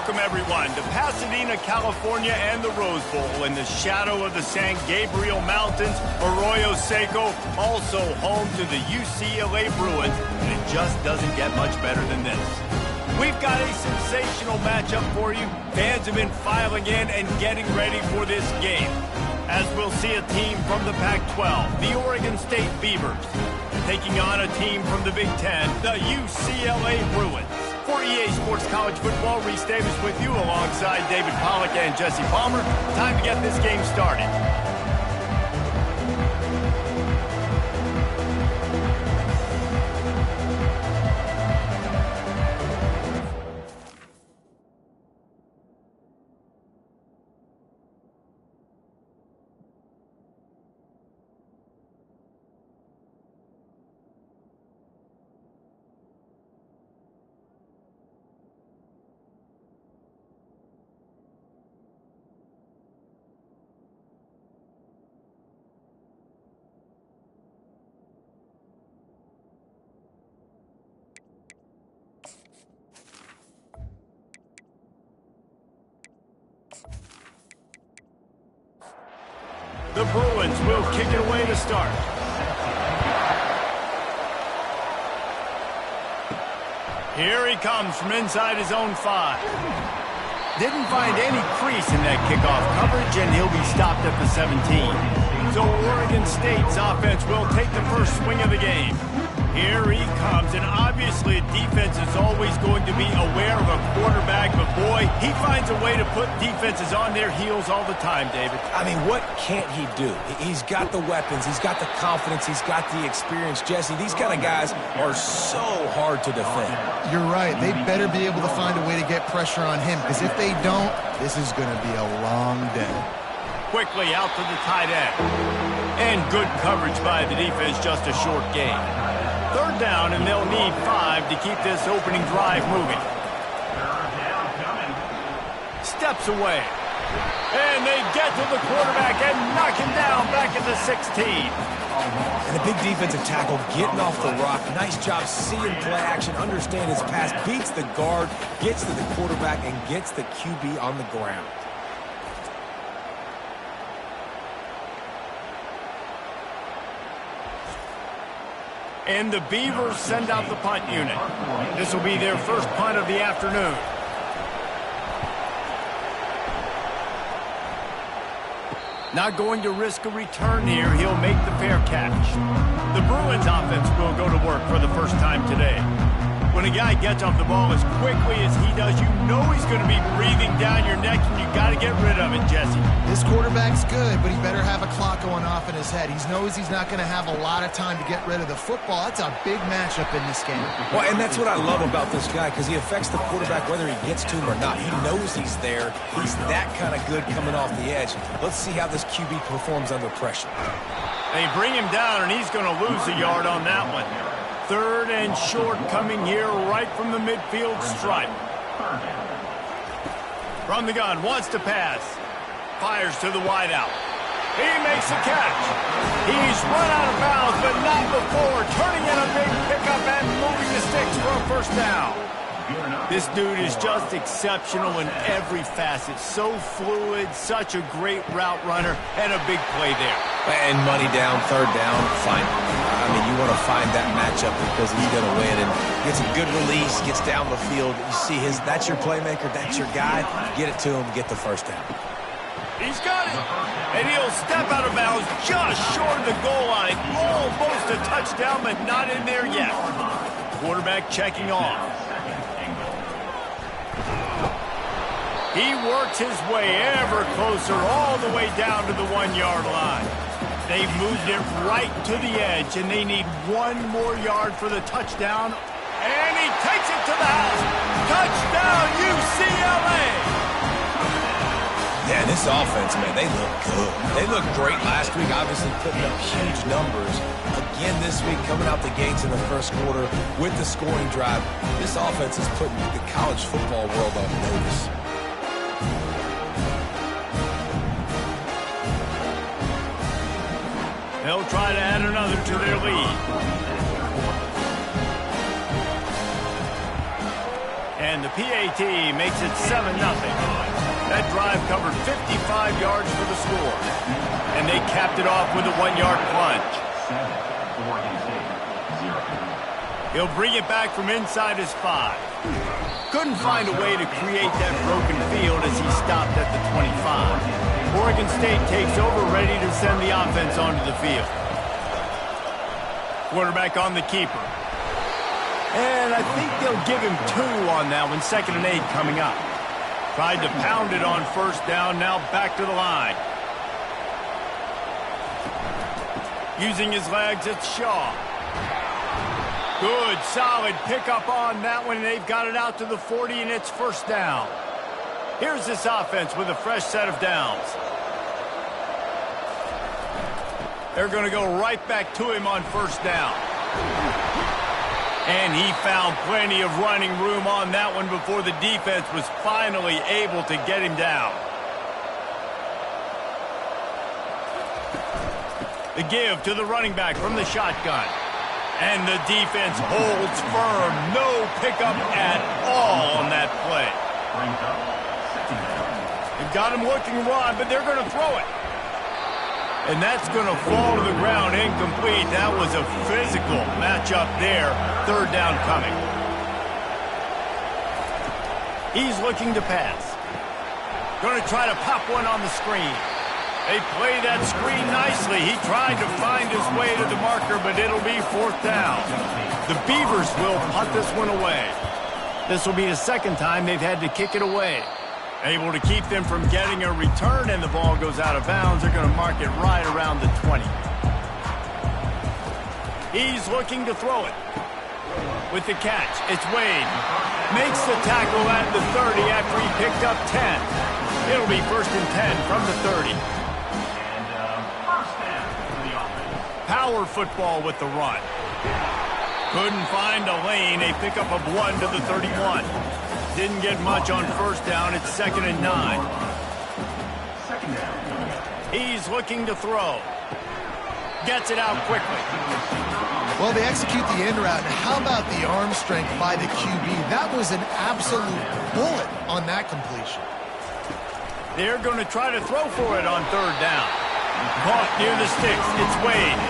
welcome everyone to Pasadena, California and the Rose Bowl in the shadow of the San Gabriel Mountains, Arroyo Seco, also home to the UCLA Bruins, and it just doesn't get much better than this. We've got a sensational matchup for you. Fans have been filing in and getting ready for this game, as we'll see a team from the Pac-12, the Oregon State Beavers, taking on a team from the Big Ten, the UCLA Bruins. For EA Sports College Football, Reese Davis with you alongside David Pollack and Jesse Palmer. Time to get this game started. The Bruins will kick it away to start. Here he comes from inside his own 5. Didn't find any crease in that kickoff coverage, and he'll be stopped at the 17. So Oregon State's offense will take the first swing of the game. Here he comes, and obviously defense is always going to be aware of a quarterback, but boy, he finds a way to put defenses on their heels all the time, David. I mean, what can't he do? He's got the weapons, he's got the confidence, he's got the experience. Jesse, these kind of guys are so hard to defend. You're right. They better be able to find a way to get pressure on him, because if they don't, this is going to be a long day. Quickly out to the tight end. And good coverage by the defense, just a short gain. Third down, and they'll need 5 to keep this opening drive moving. Steps away. And they get to the quarterback and knock him down back at the 16. And a big defensive tackle getting off the rock. Nice job seeing play action, understand his pass, beats the guard, gets to the quarterback, and gets the QB on the ground. And the Beavers send out the punt unit. This will be their first punt of the afternoon. Not going to risk a return here. He'll make the fair catch. The Bruins offense will go to work for the first time today. When a guy gets off the ball as quickly as he does, you know he's going to be breathing down your neck, and you got to get rid of it, Jesse. This quarterback's good, but he better have a clock going off in his head. He knows he's not going to have a lot of time to get rid of the football. That's a big matchup in this game. Well, and that's what I love about this guy, because he affects the quarterback whether he gets to him or not. He knows he's there. He's that kind of good coming off the edge. Let's see how this QB performs under pressure. They bring him down, and he's going to lose a yard on that one. Third and short coming here right from the midfield stripe. From the gun, wants to pass. Fires to the wideout. He makes the catch. He's run out of bounds, but not before turning in a big pickup and moving the sticks for a first down. This dude is just exceptional in every facet. So fluid, such a great route runner, and a big play there. And money down, third down, fine. I mean, you want to find that matchup because he's going to win and gets a good release, gets down the field. You see that's your playmaker, that's your guy. Get it to him, get the first down. He's got it. And he'll step out of bounds just short of the goal line. Almost a touchdown, but not in there yet. Quarterback checking off. He works his way ever closer all the way down to the 1-yard line. They've moved it right to the edge, and they need 1 more yard for the touchdown. And he takes it to the house. Touchdown, UCLA! Yeah, this offense, man, they look good. They looked great last week, obviously putting up huge numbers. Again this week, coming out the gates in the first quarter with the scoring drive. This offense is putting the college football world on notice. They'll try to add another to their lead. And the PAT makes it 7-0. That drive covered 55 yards for the score. And they capped it off with a 1-yard plunge. He'll bring it back from inside his 5. Couldn't find a way to create that broken field as he stopped at the 25. Oregon State takes over, ready to send the offense onto the field. Quarterback on the keeper. And I think they'll give him 2 on that one. 2nd and 8 coming up. Tried to pound it on first down, now back to the line. Using his legs, it's Shaw. Good, solid pickup on that one, and they've got it out to the 40, and it's first down. Here's this offense with a fresh set of downs. They're going to go right back to him on first down. And he found plenty of running room on that one before the defense was finally able to get him down. The give to the running back from the shotgun. And the defense holds firm. No pickup at all on that play. They've got him looking run, but they're going to throw it. And that's going to fall to the ground incomplete. That was a physical matchup there. 3rd down coming. He's looking to pass. Going to try to pop one on the screen. They play that screen nicely. He tried to find his way to the marker, but it'll be 4th down. The Beavers will punt this one away. This will be the 2nd time they've had to kick it away. Able to keep them from getting a return, and the ball goes out of bounds. They're going to mark it right around the 20. He's looking to throw it. With the catch, it's Wade. Makes the tackle at the 30 after he picked up 10. It'll be 1st and 10 from the 30. Power football with the run. Couldn't find a lane. A pickup of 1 to the 31. Didn't get much on first down. It's 2nd and 9. He's looking to throw. Gets it out quickly. Well, they execute the end route. And how about the arm strength by the QB? That was an absolute bullet on that completion. They're going to try to throw for it on 3rd down. Caught near the sticks. It's Wade.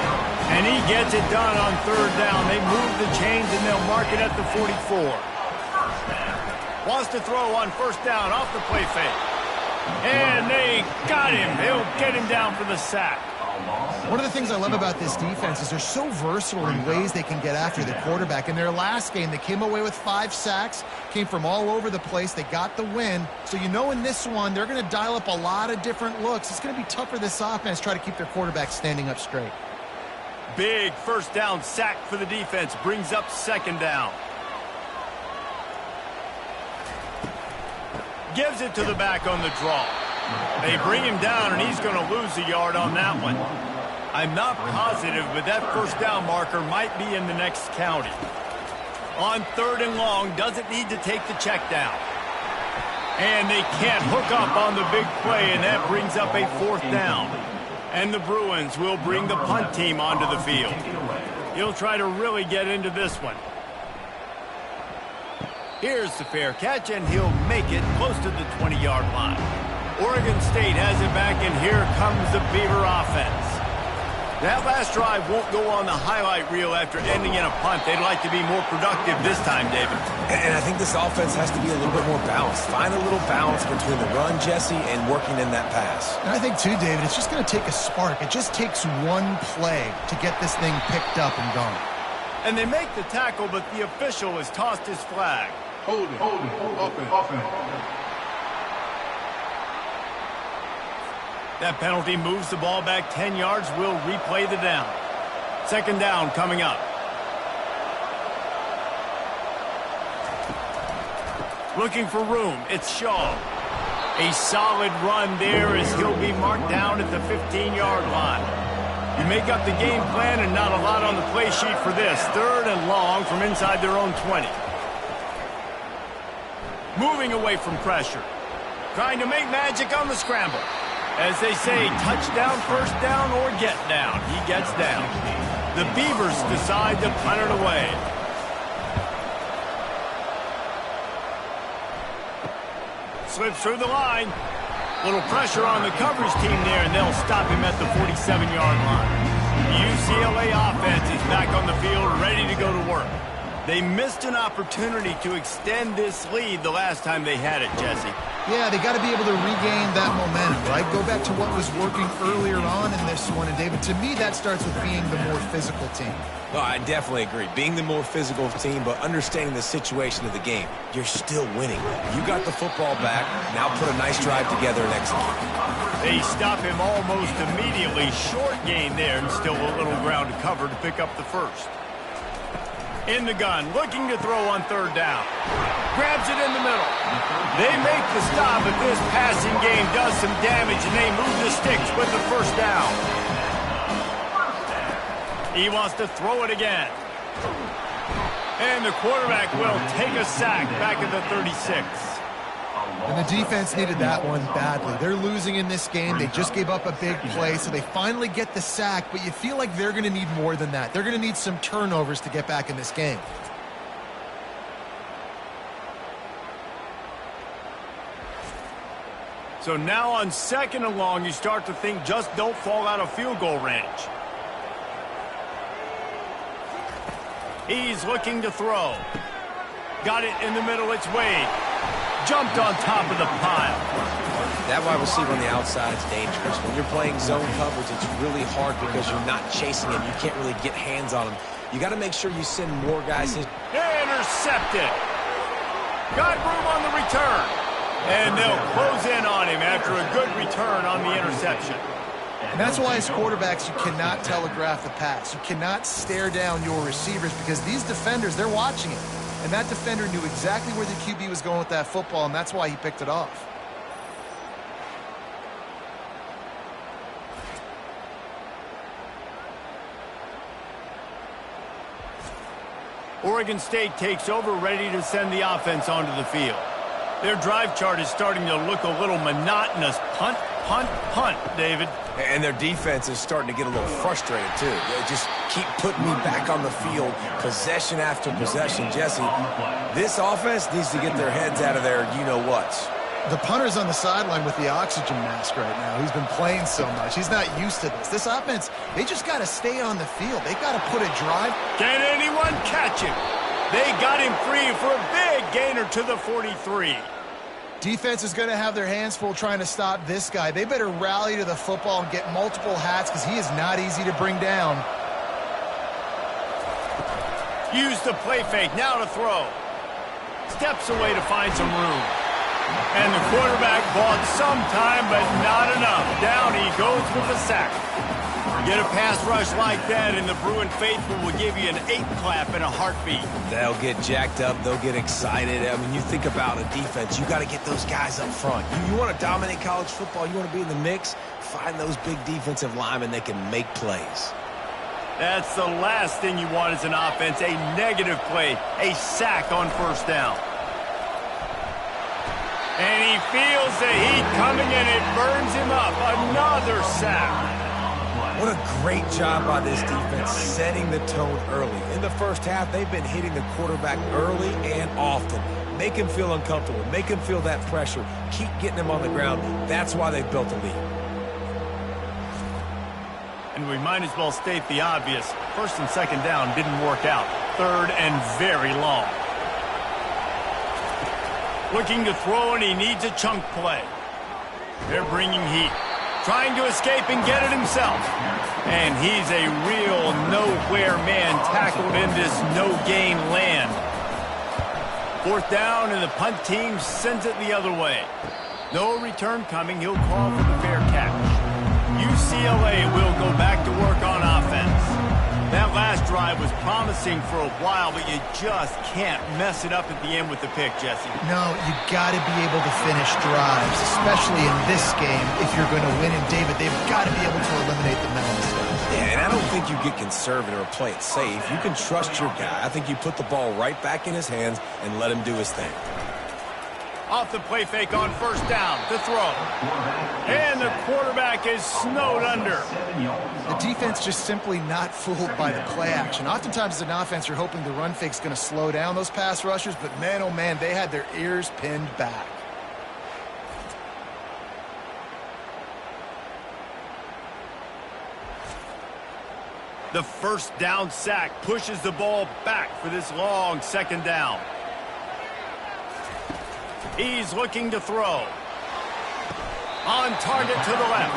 And he gets it done on 3rd down. They move the chains, and they'll mark it at the 44. Wants to throw on first down off the play fake. And they got him. They'll get him down for the sack. One of the things I love about this defense is they're so versatile in ways they can get after the quarterback. In their last game, they came away with 5 sacks, came from all over the place. They got the win. So you know in this one, they're going to dial up a lot of different looks. It's going to be tough for this offense to try to keep their quarterback standing up straight. Big first down sack for the defense. Brings up 2nd down. Gives it to the back on the draw. They bring him down, and he's going to lose a yard on that one. I'm not positive, but that first down marker might be in the next county. On 3rd and long, doesn't need to take the check down. And they can't hook up on the big play, and that brings up a 4th down. And the Bruins will bring the punt team onto the field. He'll try to really get into this one. Here's the fair catch, and he'll make it close to the 20-yard line. Oregon State has it back, and here comes the Beaver offense. That last drive won't go on the highlight reel after ending in a punt. They'd like to be more productive this time, David. And I think this offense has to be a little bit more balanced. Find a little balance between the run, Jesse, and working in that pass. And I think, too, David, it's just going to take a spark. It just takes one play to get this thing picked up and going. And they make the tackle, but the official has tossed his flag. Hold it. Offense. That penalty moves the ball back 10 yards. We'll replay the down. 2nd down coming up. Looking for room. It's Shaw. A solid run there as he'll be marked down at the 15-yard line. You make up the game plan and not a lot on the play sheet for this. 3rd and long from inside their own 20. Moving away from pressure. Trying to make magic on the scramble. As they say, touchdown, first down, or get down. He gets down. The Beavers decide to punt it away. Slips through the line. Little pressure on the coverage team there, and they'll stop him at the 47-yard line. UCLA offense is back on the field, ready to go to work. They missed an opportunity to extend this lead the last time they had it, Jesse. Yeah, they got to be able to regain that momentum, right? Go back to what was working earlier on in this one. And, David, to me, that starts with being the more physical team. No, I definitely agree. Being the more physical team, but understanding the situation of the game. You're still winning. You got the football back. Now put a nice drive together and execute. They stop him almost immediately. Short gain there, and still a little ground to cover to pick up the first. In the gun, looking to throw on third down. Grabs it in the middle. They make the stop, but this passing game does some damage, and they move the sticks with the first down. He wants to throw it again. And the quarterback will take a sack back at the 36. And the defense needed that one badly. They're losing in this game. They just gave up a big play, so they finally get the sack, but you feel like they're going to need more than that. They're going to need some turnovers to get back in this game. So now on second and long, you start to think just don't fall out of field goal range. He's looking to throw. Got it in the middle, it's Wade. Jumped on top of the pile. That wide receiver on the outside is dangerous. When you're playing zone coverage, it's really hard because you're not chasing him. You can't really get hands on him. You got to make sure you send more guys in. Intercepted. Got room on the return. And they'll close in on him after a good return on the interception. And that's why as quarterbacks, you cannot telegraph the pass. You cannot stare down your receivers because these defenders, they're watching it. And that defender knew exactly where the QB was going with that football, and that's why he picked it off. Oregon State takes over, ready to send the offense onto the field. Their drive chart is starting to look a little monotonous. Punt, punt, punt, David. And their defense is starting to get a little frustrated, too. They just keep putting me back on the field, possession after possession. Jesse, this offense needs to get their heads out of their you-know-whats. The punter's on the sideline with the oxygen mask right now. He's been playing so much. He's not used to this. This offense, they just got to stay on the field. They got to put a drive. Can anyone catch him? They got him free for a big gainer to the 43. Defense is going to have their hands full trying to stop this guy. They better rally to the football and get multiple hats because he is not easy to bring down. Use the play fake, now to throw. Steps away to find some room. And the quarterback bought some time, but not enough. Down he goes with the sack. Get a pass rush like that, and the Bruin faithful will give you an 8 clap in a heartbeat. They'll get jacked up. They'll get excited. I mean, you think about a defense. You got to get those guys up front. You want to dominate college football. You want to be in the mix. Find those big defensive linemen that can make plays. That's the last thing you want as an offense, a negative play, a sack on first down. And he feels the heat coming, and it burns him up. Another sack. What a great job by this defense setting the tone early. In the first half, they've been hitting the quarterback early and often. Make him feel uncomfortable. Make him feel that pressure. Keep getting him on the ground. That's why they've built a lead. And we might as well state the obvious. First and second down didn't work out. Third and very long. Looking to throw, and he needs a chunk play. They're bringing heat. Trying to escape and get it himself. And he's a real nowhere man tackled in this no-gain land. Fourth down, and the punt team sends it the other way. No return coming. He'll call for the fair catch. UCLA will go back to work on offense. That last drive was promising for a while, but you just can't mess it up at the end with the pick, Jesse. No, you got to be able to finish drives, especially in this game if you're going to win. And, David, they've got to be able to eliminate the mental mistakes. Yeah, and I don't think you get conservative or play it safe. You can trust your guy. I think you put the ball right back in his hands and let him do his thing. Off the play fake on first down to throw. And the quarterback is snowed under. The defense just simply not fooled by the play action. Oftentimes as an offense, you're hoping the run fake's going to slow down those pass rushers, but man, oh man, they had their ears pinned back. The first down sack pushes the ball back for this long second down. He's looking to throw. On target to the left.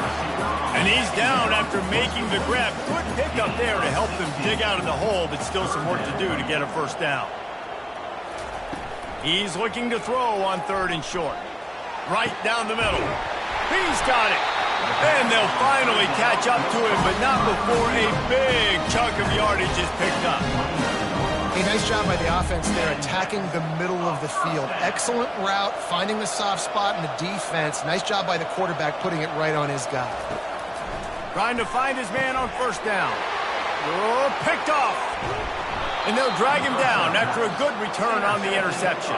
And he's down after making the grab. Good pickup there to help them dig out of the hole, but still some work to do to get a first down. He's looking to throw on 3rd and short. Right down the middle. He's got it. And they'll finally catch up to him, but not before a big chunk of yardage is picked up. A nice job by the offense there, attacking the middle of the field. Excellent route, finding the soft spot in the defense. Nice job by the quarterback putting it right on his guy. Trying to find his man on first down. Oh, picked off. And they'll drag him down after a good return on the interception.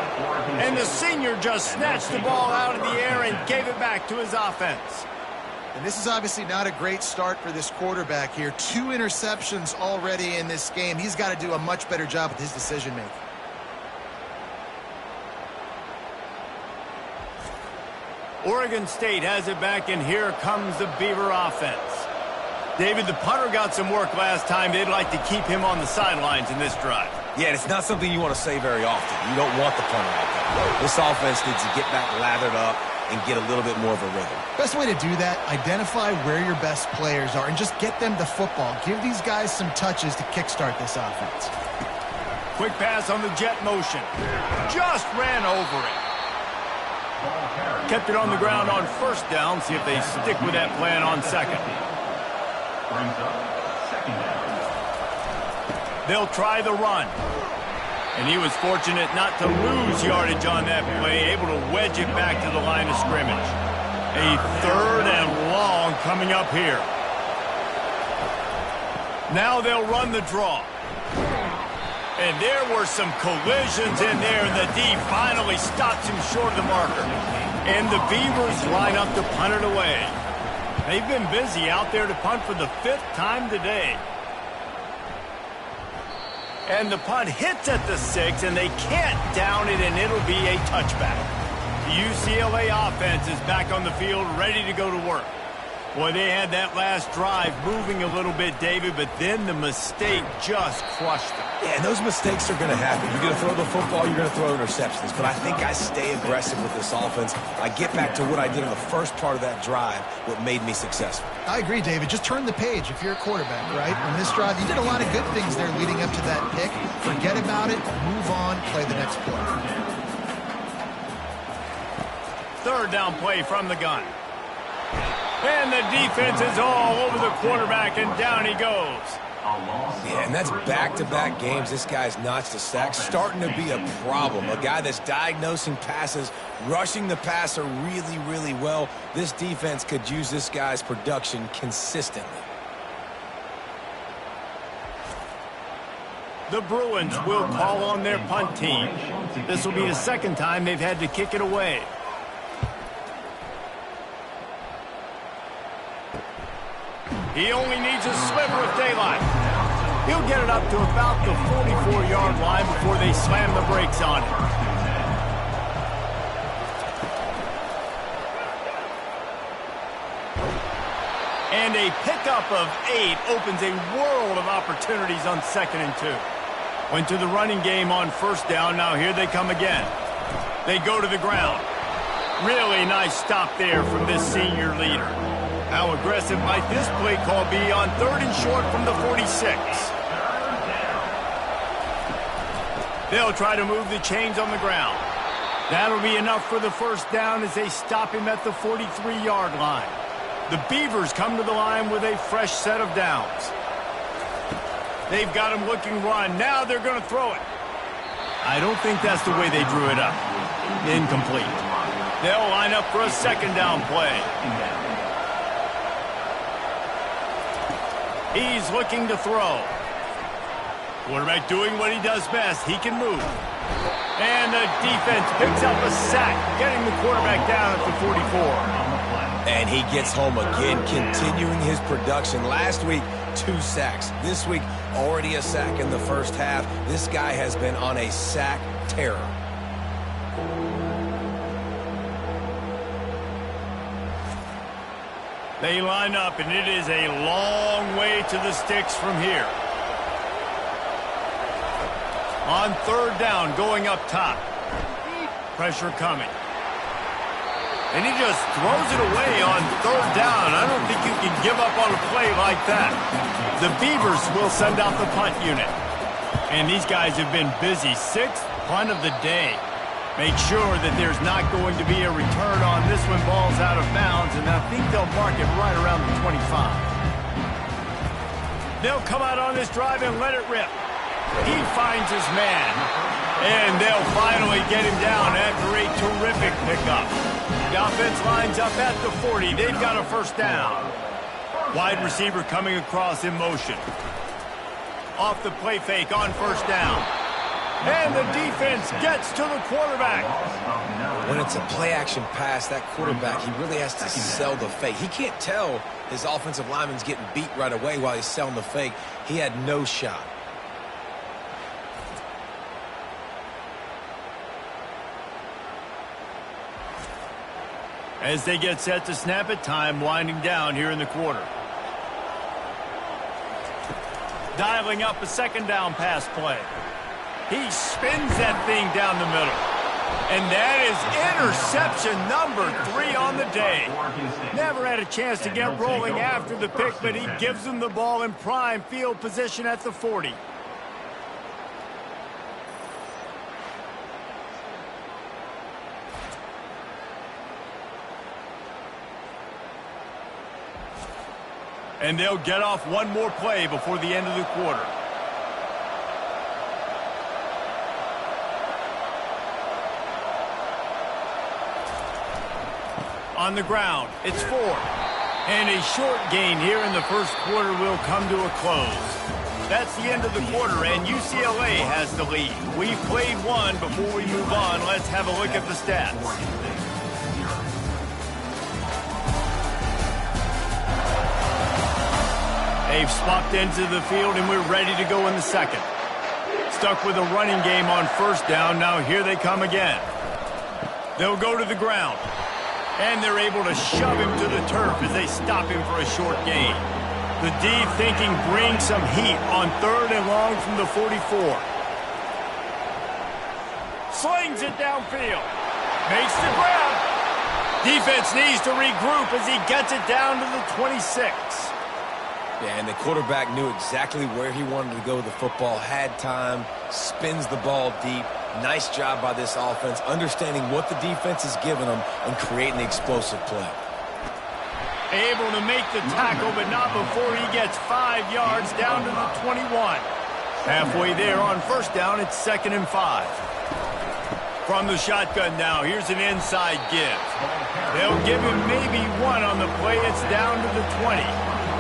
And the senior just snatched the ball out of the air and gave it back to his offense. And this is obviously not a great start for this quarterback here. 2 interceptions already in this game. He's got to do a much better job with his decision-making. Oregon State has it back, and here comes the Beaver offense. David, the punter got some work last time. They'd like to keep him on the sidelines in this drive. Yeah, it's not something you want to say very often. You don't want the punter out there. This offense needs to get back lathered up and get a little bit more of a rhythm. Best way to do that, identify where your best players are and just get them the football. Give these guys some touches to kickstart this offense. Quick pass on the jet motion. Just ran over it. Kept it on the ground on first down. See if they stick with that plan on second. They'll try the run. And he was fortunate not to lose yardage on that play, able to wedge it back to the line of scrimmage. A 3rd and long coming up here. Now they'll run the draw. And there were some collisions in there, and the D finally stops him short of the marker. And the Beavers line up to punt it away. They've been busy out there to punt for the 5th time today. And the punt hits at the 6, and they can't down it, and it'll be a touchback. The UCLA offense is back on the field, ready to go to work. Boy, they had that last drive moving a little bit, David, but then the mistake just crushed them. Yeah, and those mistakes are going to happen. You're going to throw the football, you're going to throw interceptions. But I think I stay aggressive with this offense. I get back to what I did in the first part of that drive, what made me successful. I agree, David. Just turn the page if you're a quarterback, right? On this drive, you did a lot of good things there leading up to that pick. Forget about it, move on, play the next play. 3rd down play from the gun. And the defense is all over the quarterback, and down he goes. Yeah, and that's back-to-back games. This guy's notched a sack, starting to be a problem. A guy that's diagnosing passes, rushing the passer really, really well. This defense could use this guy's production consistently. The Bruins will call on their punt team. This will be the 2nd time they've had to kick it away. He only needs a sliver of daylight. He'll get it up to about the 44-yard line before they slam the brakes on him. And a pickup of 8 opens a world of opportunities on 2nd and 2. Went to the running game on first down. Now here they come again. They go to the ground. Really nice stop there from this senior leader. How aggressive might this play call be on 3rd and short from the 46? They'll try to move the chains on the ground. That'll be enough for the first down as they stop him at the 43-yard line. The Beavers come to the line with a fresh set of downs. They've got him looking run. Now they're going to throw it. I don't think that's the way they drew it up. Incomplete. They'll line up for a 2nd down play. He's looking to throw. Quarterback doing what he does best. He can move. And the defense picks up a sack, getting the quarterback down at the 44. And he gets home again, continuing his production. Last week, 2 sacks. This week, already a sack in the first half. This guy has been on a sack terror. They line up, and it is a long way to the sticks from here. On third down, going up top. Pressure coming. And he just throws it away on third down. I don't think you can give up on a play like that. The Beavers will send out the punt unit. And these guys have been busy. 6th punt of the day. Make sure that there's not going to be a return on this when ball's out of bounds, and I think they'll mark it right around the 25. They'll come out on this drive and let it rip. He finds his man, and they'll finally get him down after a terrific pickup. The offense lines up at the 40. They've got a first down. Wide receiver coming across in motion. Off the play fake on first down. And the defense gets to the quarterback. When it's a play-action pass, that quarterback, he really has to sell the fake. He can't tell his offensive lineman's getting beat right away while he's selling the fake. He had no shot. As they get set to snap it, time winding down here in the quarter. Dialing up a second down pass play. He spins that thing down the middle. And that is interception number 3 on the day. Never had a chance to get rolling after the pick, but he gives them the ball in prime field position at the 40. And they'll get off one more play before the end of the quarter. On the ground, it's 4. And a short gain here in the first quarter will come to a close. That's the end of the quarter, and UCLA has the lead. We've played one. Before we move on, let's have a look at the stats. They've swapped into the field, and we're ready to go in the second. Stuck with a running game on first down. Now here they come again. They'll go to the ground. And they're able to shove him to the turf as they stop him for a short gain. The D thinking brings some heat on third and long from the 44. Slings it downfield. Makes the grab. Defense needs to regroup as he gets it down to the 26. Yeah, and the quarterback knew exactly where he wanted to go with the football, had time, spins the ball deep. Nice job by this offense, understanding what the defense is giving them and creating the explosive play. Able to make the tackle, but not before he gets 5 yards down to the 21. Halfway there on first down, it's 2nd and 5. From the shotgun now, here's an inside give. They'll give him maybe 1 on the play. It's down to the 20.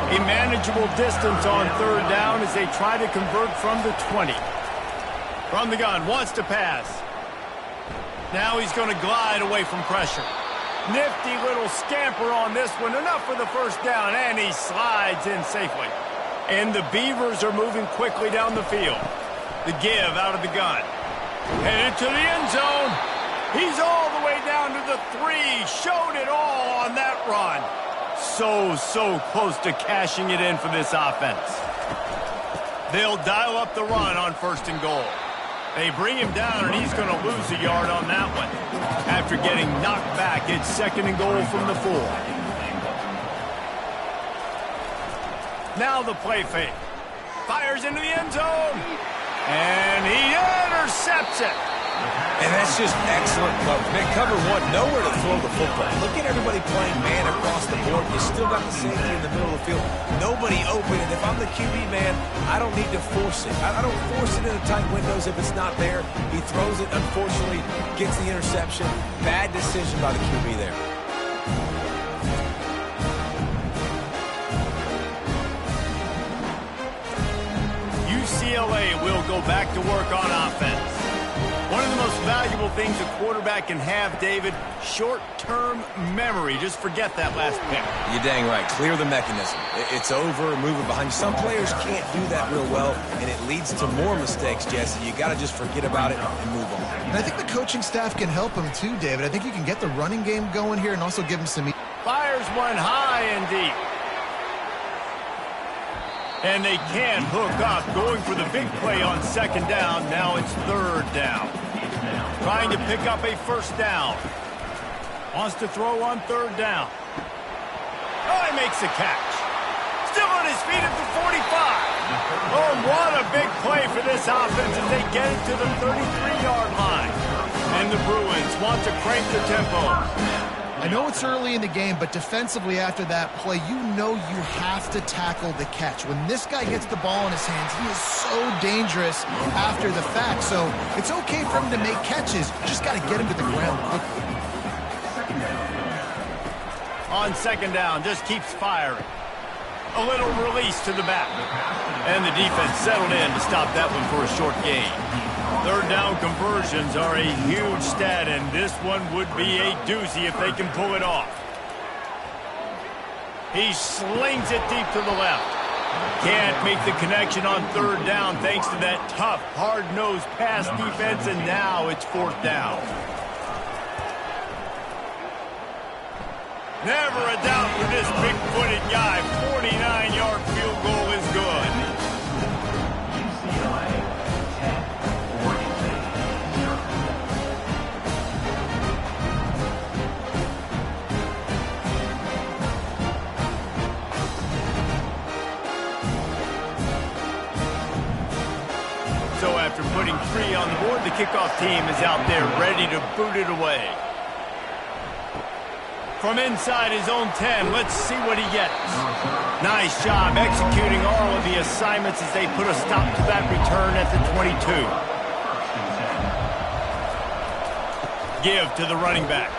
A manageable distance on third down as they try to convert from the 20. From the gun, wants to pass. Now he's going to glide away from pressure. Nifty little scamper on this one. Enough for the first down, and he slides in safely. And the Beavers are moving quickly down the field. The give out of the gun. Headed to the end zone. He's all the way down to the 3. Showed it all on that run. So close to cashing it in for this offense. They'll dial up the run on 1st and goal. They bring him down, and he's going to lose a yard on that one. After getting knocked back, it's 2nd and goal from the 4. Now the play fake. Fires into the end zone. And he intercepts it. And that's just excellent coverage. Man, cover 1, nowhere to throw the football. Look at everybody playing man across the board. You still got the safety in the middle of the field. Nobody open. And if I'm the QB, man, I don't need to force it. I don't force it into tight windows if it's not there. He throws it, unfortunately, gets the interception. Bad decision by the QB there. UCLA will go back to work on offense. One of the most valuable things a quarterback can have, David, short-term memory. Just forget that last pick. You're dang right. Clear the mechanism. It's over, move it behind you. Some players can't do that real well, and it leads to more mistakes, Jesse. You got to just forget about it and move on. And I think the coaching staff can help him too, David. I think you can get the running game going here and also give him some... Fires one high and deep. And they can't hook up. Going for the big play on second down. Now it's third down. Trying to pick up a first down. Wants to throw on third down. Oh, he makes a catch. Still on his feet at the 45. Oh, what a big play for this offense as they get it to the 33-yard line. And the Bruins want to crank the tempo. I know it's early in the game, but defensively after that play, you know you have to tackle the catch. When this guy gets the ball in his hands, he is so dangerous after the fact. So it's okay for him to make catches. You just got to get him to the ground quickly. On second down, just keeps firing. A little release to the back. And the defense settled in to stop that one for a short gain. Third down conversions are a huge stat, and this one would be a doozy if they can pull it off. He slings it deep to the left. Can't make the connection on third down thanks to that tough, hard-nosed pass defense, and now it's fourth down. Never a doubt for this big-footed guy. 49-yard field goal is good. So after putting 3 on the board, the kickoff team is out there ready to boot it away. From inside his own 10, let's see what he gets. Nice job executing all of the assignments as they put a stop to that return at the 22. Give to the running back.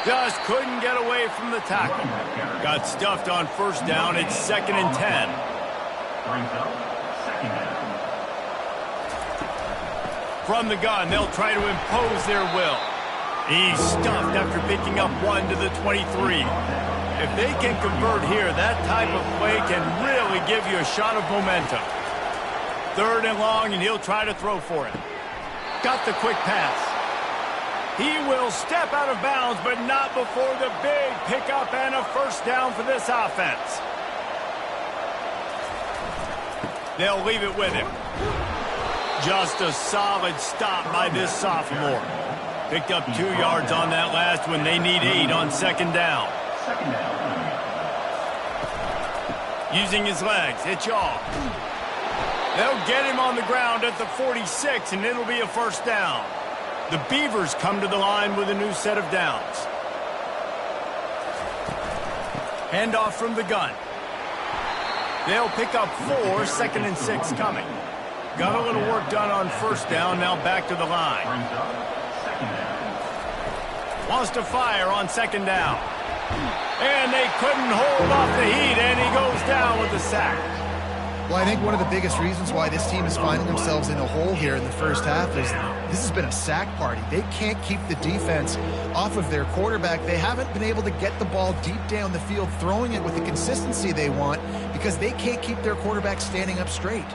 Just couldn't get away from the tackle. Got stuffed on first down. It's 2nd and 10. From the gun, they'll try to impose their will. He's stuffed after picking up 1 to the 23. If they can convert here, that type of play can really give you a shot of momentum. 3rd and long, and he'll try to throw for it. Got the quick pass. He will step out of bounds, but not before the big pickup and a first down for this offense. They'll leave it with him. Just a solid stop by this sophomore. Picked up 2 yards on that last one. They need 8 on second down. Using his legs, it's off. They'll get him on the ground at the 46, and it'll be a first down. The Beavers come to the line with a new set of downs. Handoff from the gun. They'll pick up 4, 2nd and 6 coming. Got a little work done on first down, now back to the line. Wants to fire on second down. And they couldn't hold off the heat, and he goes down with the sack. Well, I think one of the biggest reasons why this team is finding themselves in a hole here in the first half is this has been a sack party. They can't keep the defense off of their quarterback. They haven't been able to get the ball deep down the field, throwing it with the consistency they want because they can't keep their quarterback standing up straight.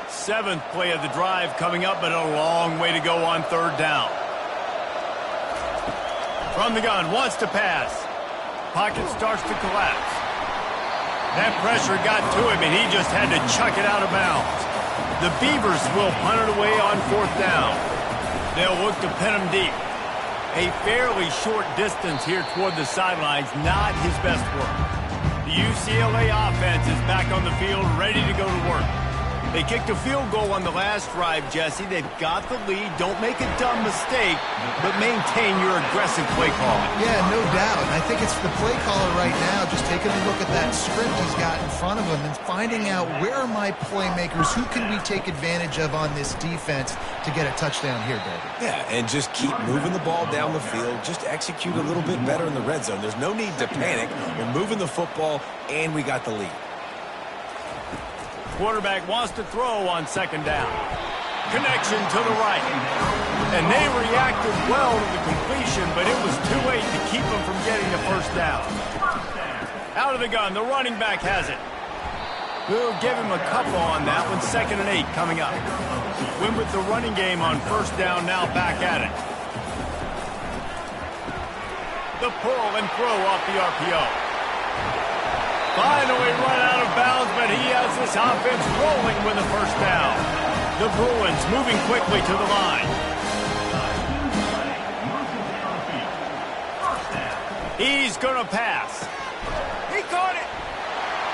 7th play of the drive coming up, but a long way to go on third down. From the gun, wants to pass. Pocket starts to collapse. That pressure got to him, and he just had to chuck it out of bounds. The Beavers will punt it away on fourth down. They'll look to pin him deep. A fairly short distance here toward the sidelines, not his best work. The UCLA offense is back on the field, ready to go to work. They kicked a field goal on the last drive, Jesse. They've got the lead. Don't make a dumb mistake, but maintain your aggressive play call. Yeah, no doubt. I think it's the play caller right now just taking a look at that script he's got in front of him and finding out where are my playmakers, who can we take advantage of on this defense to get a touchdown here, David. Yeah, and just keep moving the ball down the field. Just execute a little bit better in the red zone. There's no need to panic. We're moving the football, and we got the lead. Quarterback wants to throw on second down. Connection to the right. And they reacted well to the completion, but it was too late to keep them from getting the first down. Out of the gun, the running back has it. We'll give him a couple on that one. 2nd and 8 coming up. Win with the running game on first down, now back at it. The pull and throw off the RPO. Finally run out of bounds, but he has this offense rolling with a first down. The Bruins moving quickly to the line. He's going to pass. He caught it.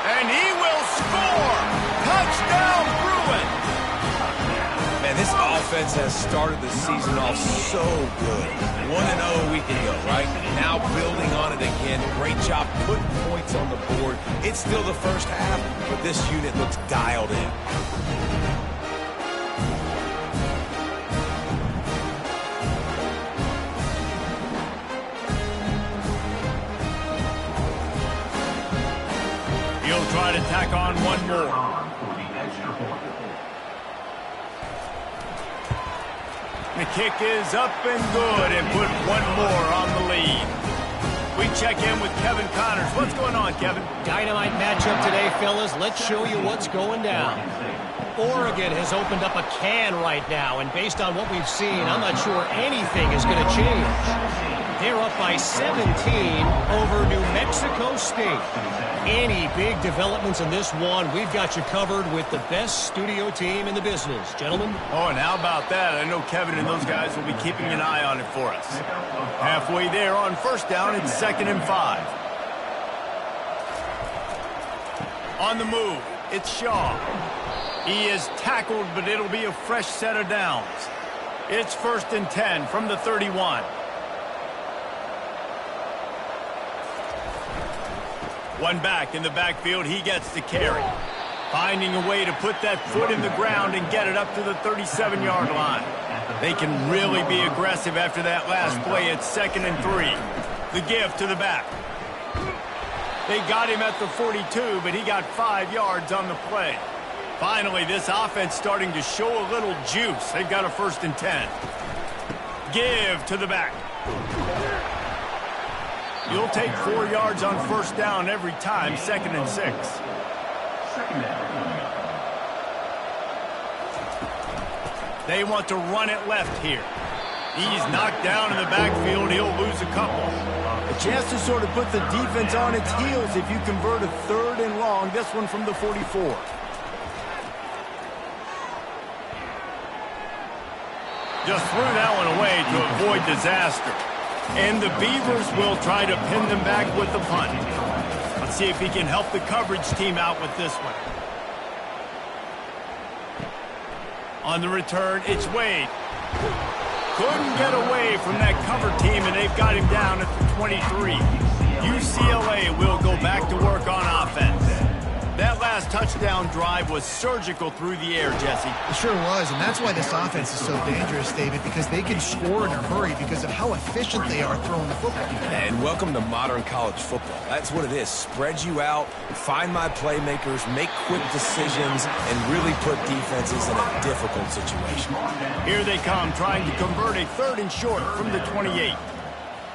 And he will score. Touchdown, Bruins. Man, this offense has started the season off so good. 1-0 a week ago, right? Now building on it again. Great job putting points on the board. It's still the first half, but this unit looks dialed in. He'll try to tack on one more. The kick is up and good and put one more on the lead. We check in with Kevin Connors. What's going on, Kevin? Dynamite matchup today, fellas. Let's show you what's going down. Oregon has opened up a can right now, and based on what we've seen, I'm not sure anything is going to change. They're up by 17 over New Mexico State. Any big developments in this one, we've got you covered with the best studio team in the business. Gentlemen? Oh, and how about that? I know Kevin and those guys will be keeping an eye on it for us. Halfway there on first down, it's 2nd and 5. On the move, it's Shaw. He is tackled, but it'll be a fresh set of downs. It's 1st and 10 from the 31. One back in the backfield, he gets the carry. Finding a way to put that foot in the ground and get it up to the 37-yard line. They can really be aggressive after that last play. It's 2nd and 3. The give to the back. They got him at the 42, but he got 5 yards on the play. Finally, this offense starting to show a little juice. They've got a 1st and 10. Give to the back. You'll take 4 yards on first down every time, 2nd and 6. They want to run it left here. He's knocked down in the backfield. He'll lose a couple. A chance to sort of put the defense on its heels if you convert a 3rd and long. This one from the 44. Just threw that one away to avoid disaster. And the Beavers will try to pin them back with the punt. Let's see if he can help the coverage team out with this one. On the return, it's Wade. Couldn't get away from that cover team, and they've got him down at the 23. UCLA will go back to work on offense. That last touchdown drive was surgical through the air, Jesse. It sure was, and that's why this offense is so dangerous, David, because they can score in a hurry because of how efficient they are throwing the football. And welcome to modern college football. That's what it is. Spread you out, find my playmakers, make quick decisions, and really put defenses in a difficult situation. Here they come, trying to convert a 3rd and short from the 28.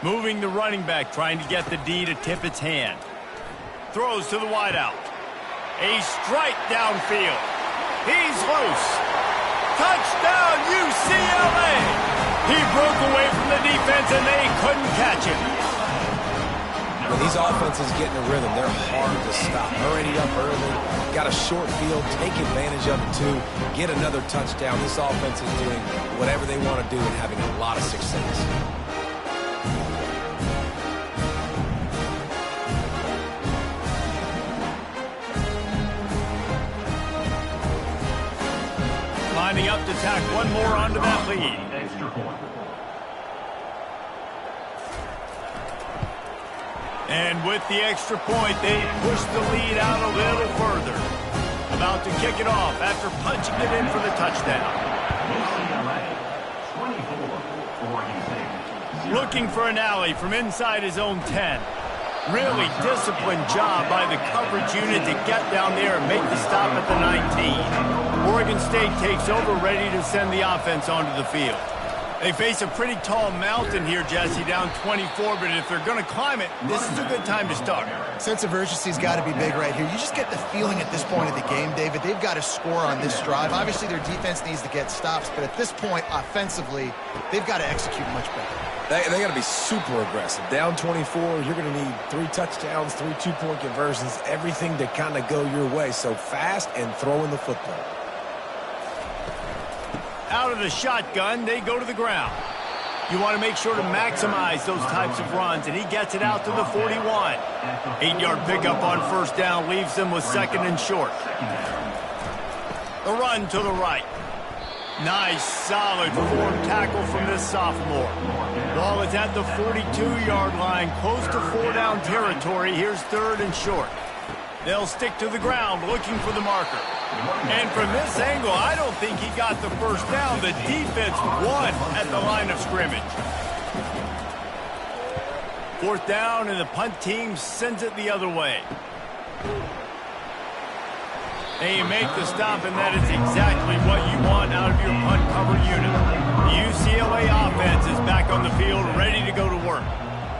Moving the running back, trying to get the D to tip its hand. Throws to the wideout. A strike downfield. He's loose. Touchdown, UCLA! He broke away from the defense, and they couldn't catch him. When these offenses get in a rhythm, they're hard to stop. Hurry up early. Got a short field. Take advantage of it, too. Get another touchdown. This offense is doing whatever they want to do and having a lot of success. Lining up to tack one more onto that lead. And with the extra point, they push the lead out a little further. About to kick it off after punching it in for the touchdown. Looking for an alley from inside his own 10. Really disciplined job by the coverage unit to get down there and make the stop at the 19. Oregon State takes over, ready to send the offense onto the field. They face a pretty tall mountain here, Jesse, down 24, but if they're going to climb it, this is a good time to start. Sense of urgency's got to be big right here. You just get the feeling at this point of the game, David, they've got to score on this drive. Obviously, their defense needs to get stops, but at this point, offensively, they've got to execute much better. They got to be super aggressive. Down 24, you're going to need 3 touchdowns, 3 two-point conversions, everything to kind of go your way. So fast and throwing the football. Out of the shotgun, they go to the ground. You want to make sure to maximize those types of runs, and he gets it out to the 41. 8-yard pickup on first down leaves them with second and short. The run to the right. Nice, solid form tackle from this sophomore. Ball is at the 42-yard line, close to 4-down territory. Here's third and short. They'll stick to the ground looking for the marker. And from this angle, I don't think he got the first down. The defense won at the line of scrimmage. Fourth down, and the punt team sends it the other way. They make the stop, and that is exactly what you want out of your punt cover unit. The UCLA offense is back on the field, ready to go to work.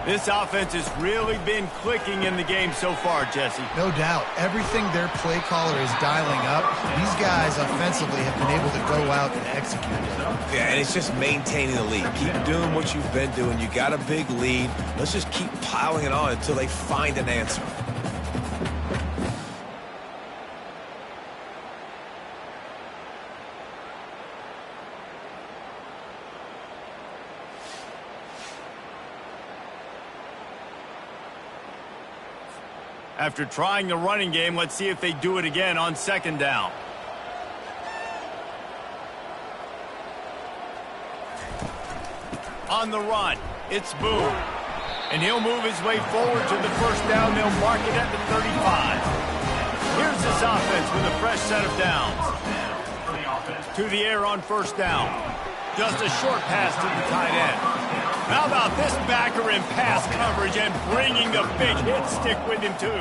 This offense has really been clicking in the game so far, Jesse. No doubt. Everything their play caller is dialing up, these guys offensively have been able to go out and execute it. Yeah, and it's just maintaining the lead. Keep doing what you've been doing. You got a big lead. Let's just keep piling it on until they find an answer. After trying the running game, let's see if they do it again on second down. On the run, it's Boone. And he'll move his way forward to the first down. They'll mark it at the 35. Here's this offense with a fresh set of downs. To the air on first down. Just a short pass to the tight end. How about this backer in pass coverage and bringing the big hit stick with him, too.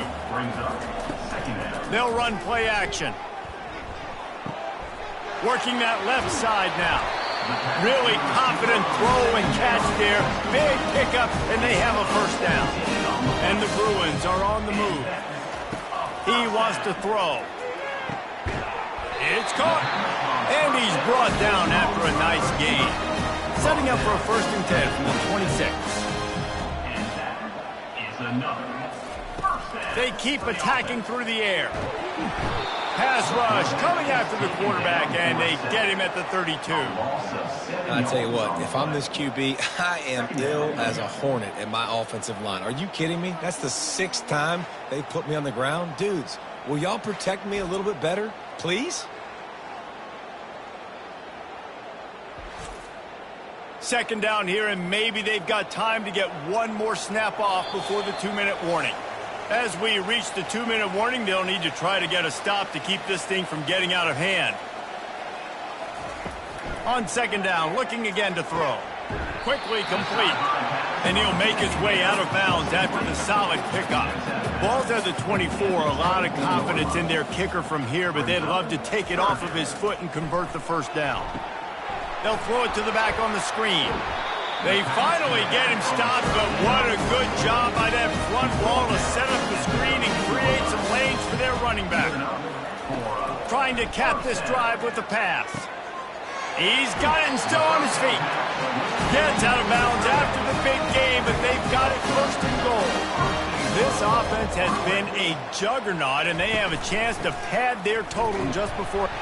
They'll run play action. Working that left side now. Really confident throw and catch there. Big pickup, and they have a first down. And the Bruins are on the move. He wants to throw. It's caught. And he's brought down after a nice gain. Setting up for a 1st and 10 from the 26. And that is another first down. They keep attacking through the air. Pass rush coming after the quarterback, and they get him at the 32. I tell you what, if I'm this QB, I am ill as a hornet at my offensive line. Are you kidding me? That's the 6th time they put me on the ground. Dudes, will y'all protect me a little bit better, please? Second down here, and maybe they've got time to get one more snap off before the 2-minute warning. As we reach the 2-minute warning, they'll need to try to get a stop to keep this thing from getting out of hand. On second down, looking again to throw. Quickly complete. And he'll make his way out of bounds after the solid pickup. Ball's at the 24. A lot of confidence in their kicker from here, but they'd love to take it off of his foot and convert the first down. They'll throw it to the back on the screen. They finally get him stopped, but what a good job by that front wall to set up the screen and create some lanes for their running back. Trying to cap this drive with a pass. He's got it and still on his feet. Gets out of bounds after the big game, but they've got it 1st and goal. This offense has been a juggernaut, and they have a chance to pad their total just before.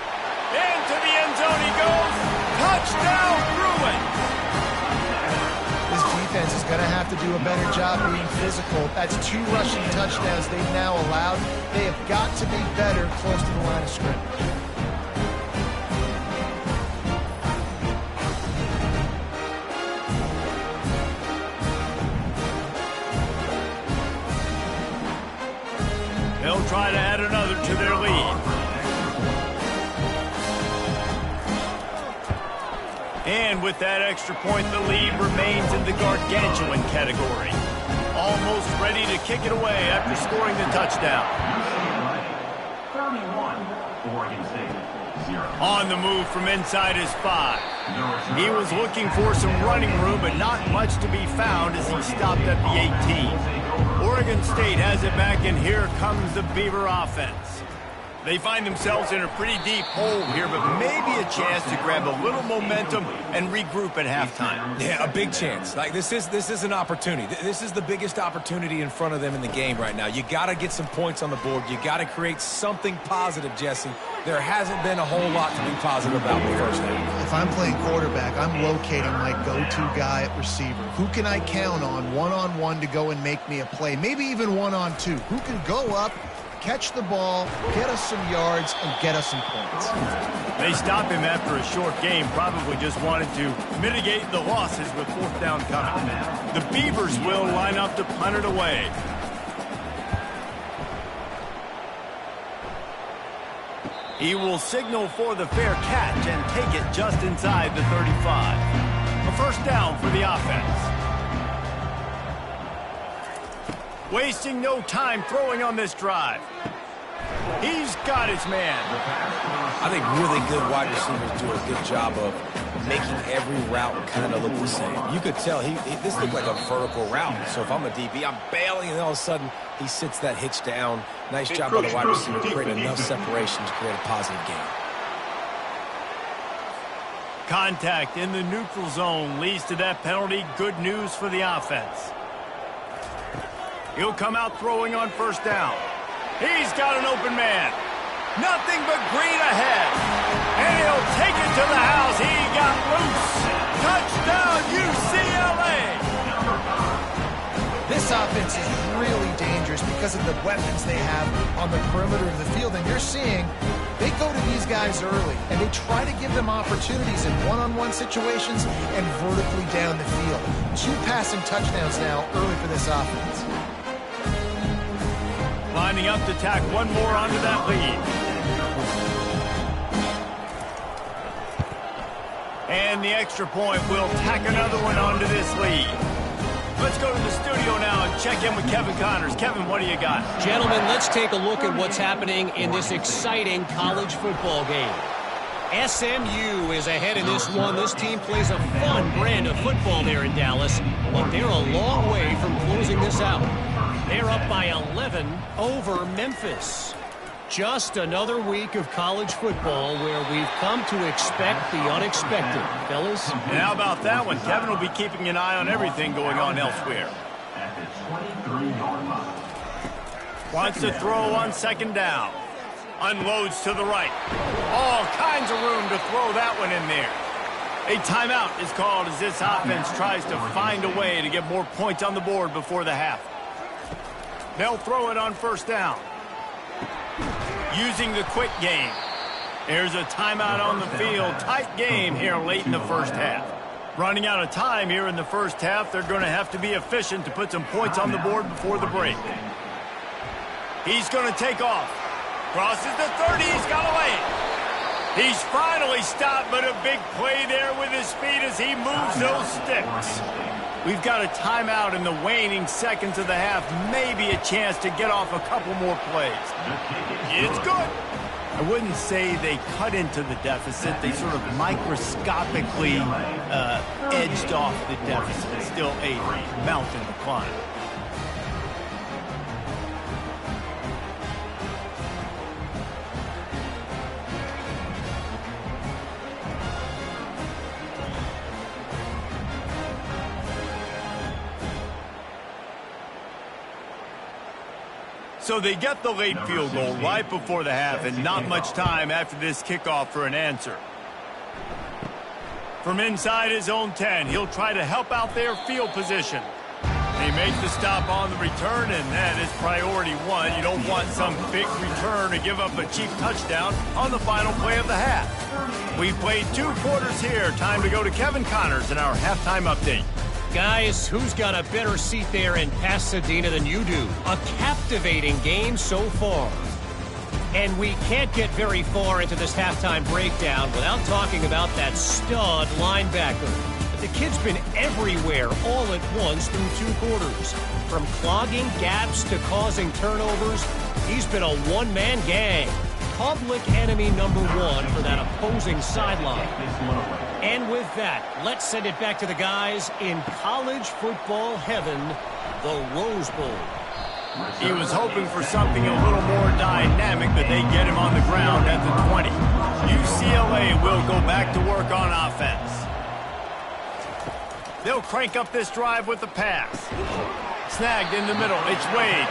Into the end zone he goes. Touchdown, Bruins! This defense is going to have to do a better job being physical. That's 2 rushing touchdowns they've now allowed. They have got to be better close to the line of scrimmage. They'll try to add another to their lead. And with that extra point, the lead remains in the gargantuan category. Almost ready to kick it away after scoring the touchdown. 31, Oregon State. On the move from inside his 5. He was looking for some running room, but not much to be found as he stopped at the 18. Oregon State has it back, and here comes the Beaver offense. They find themselves in a pretty deep hole here, but maybe a chance to grab a little momentum and regroup at halftime. Yeah, a big chance. Like this is an opportunity. This is the biggest opportunity in front of them in the game right now. You got to get some points on the board. You got to create something positive, Jesse. There hasn't been a whole lot to be positive about in the first half. If I'm playing quarterback, I'm locating my go-to guy at receiver. Who can I count on one-on-one to go and make me a play? Maybe even one-on-two. Who can go up, catch the ball, get us some yards, and get us some points? They stop him after a short game, probably just wanted to mitigate the losses with 4th down coming. The Beavers will line up to punt it away. He will signal for the fair catch and take it just inside the 35. A 1st down for the offense. Wasting no time throwing on this drive. He's got his man. I think really good wide receivers do a good job of making every route kind of look the same. You could tell this looked like a vertical route. So if I'm a DB, I'm bailing, and all of a sudden he sits that hitch down. Nice job by the wide receiver creating enough separation to create a positive gain. Contact in the neutral zone leads to that penalty. Good news for the offense. He'll come out throwing on 1st down. He's got an open man. Nothing but green ahead. And he'll take it to the house. He got loose. Touchdown, UCLA. This offense is really dangerous because of the weapons they have on the perimeter of the field. And you're seeing they go to these guys early, and they try to give them opportunities in one-on-one situations and vertically down the field. 2 passing touchdowns now early for this offense. Lining up to tack one more onto that lead. And the extra point will tack another one onto this lead. Let's go to the studio now and check in with Kevin Connors. Kevin, what do you got? Gentlemen, let's take a look at what's happening in this exciting college football game. SMU is ahead in this one. This team plays a fun brand of football there in Dallas, but they're a long way from closing this out. They're up by 11 over Memphis. Just another week of college football where we've come to expect the unexpected. Fellas? And how about that one? Kevin will be keeping an eye on everything going on elsewhere. Wants to throw on 2nd down. Unloads to the right. All kinds of room to throw that one in there. A timeout is called as this offense tries to find a way to get more points on the board before the half. They'll throw it on 1st down. Using the quick game. There's a timeout on the field. Tight game here late in the 1st half. Running out of time here in the 1st half. They're going to have to be efficient to put some points on the board before the break. He's going to take off. Crosses the 30. He's got away. He's finally stopped, but a big play there with his feet as he moves those sticks. We've got a timeout in the waning seconds of the half. Maybe a chance to get off a couple more plays. It's good. I wouldn't say they cut into the deficit. They sort of microscopically edged off the deficit. Still a mountain to climb. So they get the late field goal right before the half, and not much time after this kickoff for an answer. From inside his own 10, he'll try to help out their field position. They make the stop on the return, and that is priority 1. You don't want some big return to give up a cheap touchdown on the final play of the half. We've played 2 quarters here. Time to go to Kevin Connors in our halftime update. Guys, who's got a better seat there in Pasadena than you do? A captivating game so far. And we can't get very far into this halftime breakdown without talking about that stud linebacker. The kid's been everywhere all at once through 2 quarters. From clogging gaps to causing turnovers, he's been a one-man gang. public enemy number one for that opposing sideline. And with that, let's send it back to the guys in college football heaven, the Rose Bowl. He was hoping for something a little more dynamic, but they get him on the ground at the 20. UCLA will go back to work on offense. They'll crank up this drive with the pass. Snagged in the middle. It's Wade.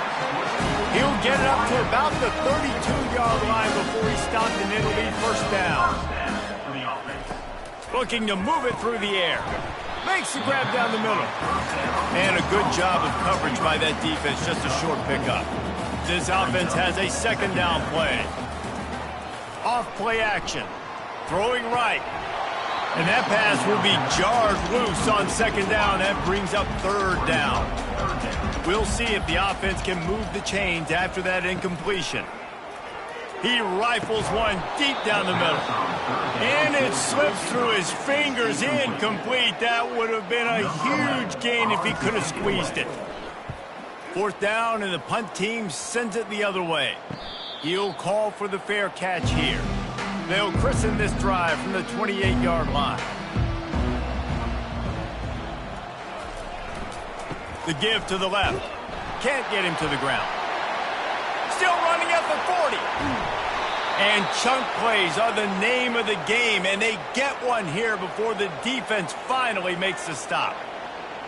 He'll get it up to about the 32-yard line before he stopped, and it'll be first down. Looking to move it through the air. Makes the grab down the middle. And a good job of coverage by that defense, just a short pickup. This offense has a second down play. Off play action. Throwing right. And that pass will be jarred loose on second down. That brings up third down. We'll see if the offense can move the chains after that incompletion. He rifles one deep down the middle. And it slips through his fingers, incomplete. That would have been a huge gain if he could have squeezed it. Fourth down, and the punt team sends it the other way. He'll call for the fair catch here. They'll christen this drive from the 28-yard line. The give to the left. Can't get him to the ground. Still running at the 40. And chunk plays are the name of the game, and they get one here before the defense finally makes the stop.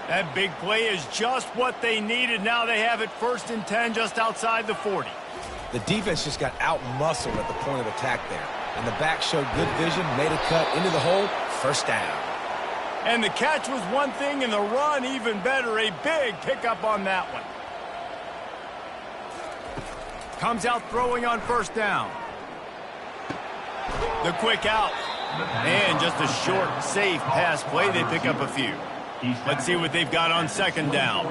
That big play is just what they needed. Now they have it 1st and 10 just outside the 40. The defense just got out-muscled at the point of attack there. And the back showed good vision, made a cut into the hole, first down. And the catch was one thing, and the run even better. A big pickup on that one. Comes out throwing on first down. The quick out. And just a short, safe pass play. They pick up a few. Let's see what they've got on second down.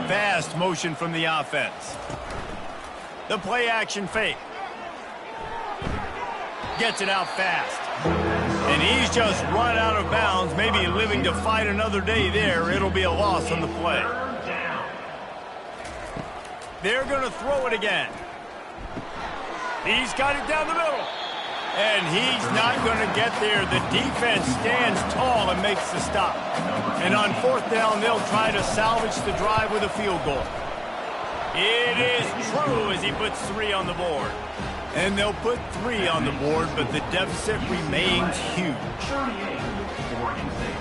Fast motion from the offense. The play action fake. Gets it out fast. And he's just run out of bounds, maybe living to fight another day there. It'll be a loss on the play. They're going to throw it again. He's got it down the middle. And he's not going to get there. The defense stands tall and makes the stop. And on fourth down, they'll try to salvage the drive with a field goal. It is true as he puts 3 on the board. And they'll put 3 on the board, but the deficit remains huge. 38, Oregon State,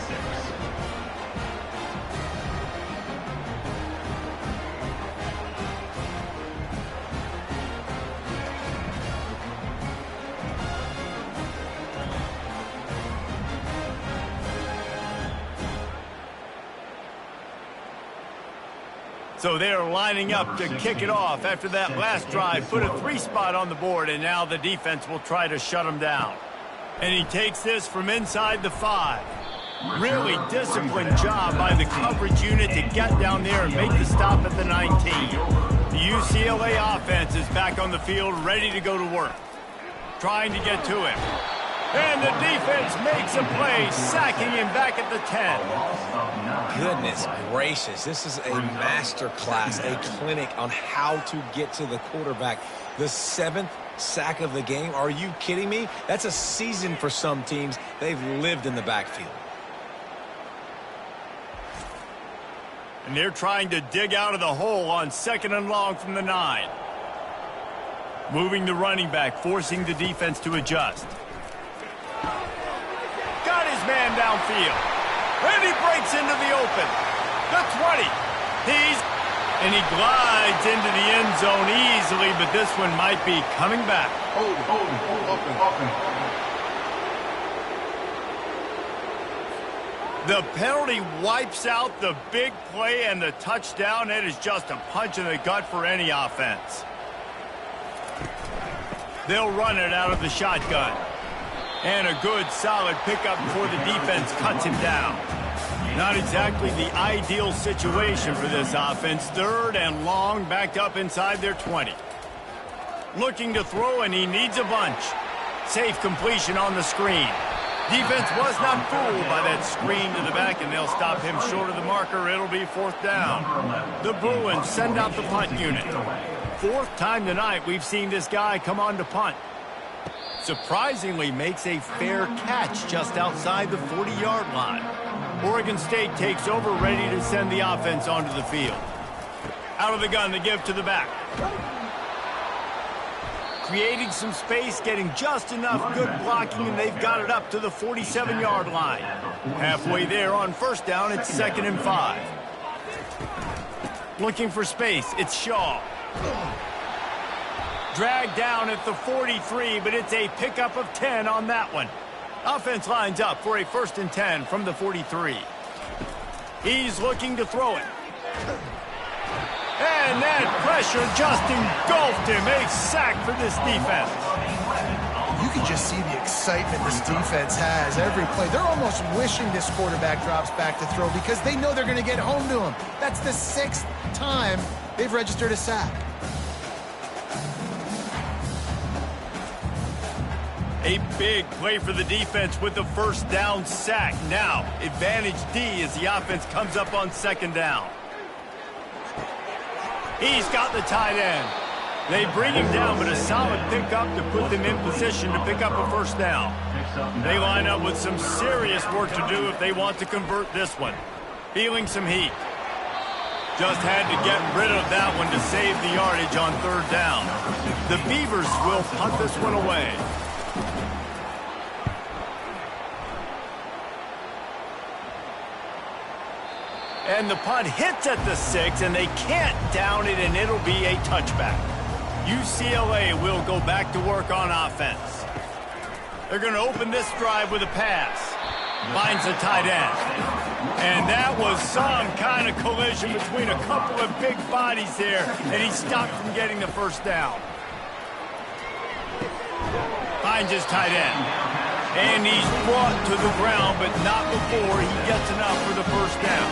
6. So they're lining up to kick it off after that last drive. Put a 3 spot on the board, and now the defense will try to shut him down. And he takes this from inside the 5. Really disciplined job by the coverage unit to get down there and make the stop at the 19. The UCLA offense is back on the field, ready to go to work. Trying to get to him. And the defense makes a play, sacking him back at the 10. Goodness gracious. This is a master class, a clinic on how to get to the quarterback. The 7th sack of the game. Are you kidding me? That's a season for some teams. They've lived in the backfield. And they're trying to dig out of the hole on 2nd and long from the 9. Moving the running back, forcing the defense to adjust. Got his man downfield. And he breaks into the open. The 20. And he glides into the end zone easily, but this one might be coming back. The penalty wipes out the big play and the touchdown. It is just a punch in the gut for any offense. They'll run it out of the shotgun. And a good, solid pickup before the defense cuts him down. Not exactly the ideal situation for this offense. 3rd and long, backed up inside their 20. Looking to throw, and he needs a bunch. Safe completion on the screen. Defense was not fooled by that screen to the back, and they'll stop him short of the marker. It'll be 4th down. The Bruins send out the punt unit. Fourth time tonight we've seen this guy come on to punt. Surprisingly makes a fair catch just outside the 40-yard line. Oregon State takes over, ready to send the offense onto the field. Out of the gun, they give to the back. Creating some space, getting just enough good blocking, and they've got it up to the 47-yard line. Halfway there on first down, it's 2nd and 5. Looking for space, it's Shaw. Dragged down at the 43, but it's a pickup of 10 on that one. Offense lines up for a 1st and 10 from the 43. He's looking to throw it. And that pressure just engulfed him. A sack for this defense. You can just see the excitement this defense has every play. They're almost wishing this quarterback drops back to throw because they know they're going to get home to him. That's the 6th time they've registered a sack. A big play for the defense with the 1st down sack. Now, advantage D as the offense comes up on 2nd down. He's got the tight end. They bring him down, but a solid pickup to put them in position to pick up a 1st down. They line up with some serious work to do if they want to convert this one. Feeling some heat. Just had to get rid of that one to save the yardage on 3rd down. The Beavers will punt this one away. And the punt hits at the 6, and they can't down it, and it'll be a touchback. UCLA will go back to work on offense. They're going to open this drive with a pass. Finds the tight end. And that was some kind of collision between a couple of big bodies there, and he stopped from getting the 1st down. Finds his tight end. And he's brought to the ground, but not before he gets enough for the 1st down.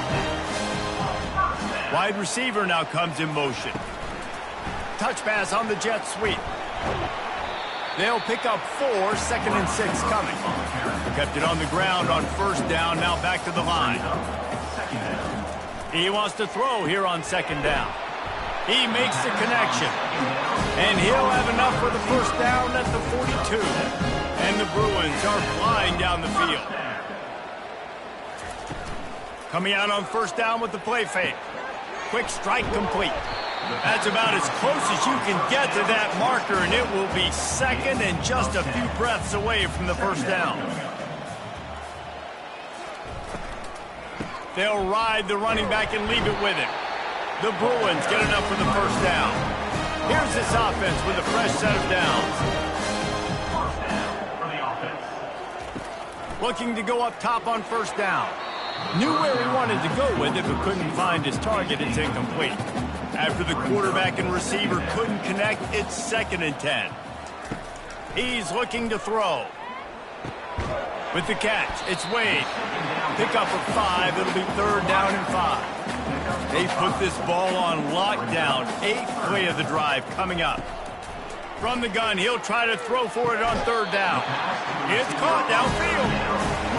Wide receiver now comes in motion. Touch pass on the jet sweep. They'll pick up 4, 2nd and 6 coming. Kept it on the ground on 1st down, now back to the line. He wants to throw here on 2nd down. He makes the connection. And he'll have enough for the 1st down at the 42. And the Bruins are flying down the field. Coming out on 1st down with the play fake. Quick strike complete. That's about as close as you can get to that marker, and it will be 2nd and just a few breaths away from the 1st down. They'll ride the running back and leave it with him. The Bruins get enough for the 1st down. Here's this offense with a fresh set of downs. Looking to go up top on 1st down. Knew where he wanted to go with it, but couldn't find his target. It's incomplete. After the quarterback and receiver couldn't connect, it's 2nd and 10. He's looking to throw. With the catch, it's Wade. Pick up of 5. It'll be 3rd down and 5. They put this ball on lockdown. 8th play of the drive coming up. From the gun, he'll try to throw for it on 3rd down. It's caught downfield.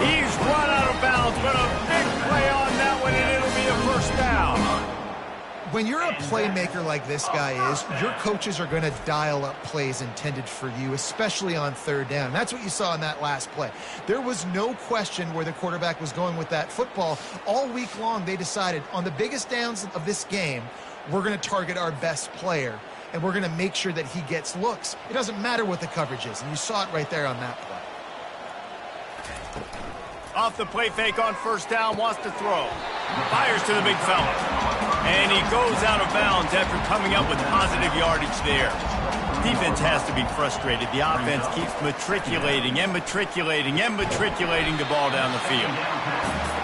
He's run out of bounds, but a big play on that one, and it'll be a 1st down. When you're a playmaker like this guy is, your coaches are going to dial up plays intended for you, especially on 3rd down. That's what you saw in that last play. There was no question where the quarterback was going with that football. All week long, they decided on the biggest downs of this game, we're going to target our best player, and we're going to make sure that he gets looks. It doesn't matter what the coverage is, and you saw it right there on that play. Off the play fake on 1st down, wants to throw. Fires to the big fella. And he goes out of bounds after coming up with positive yardage there. Defense has to be frustrated. The offense keeps matriculating and matriculating and matriculating the ball down the field.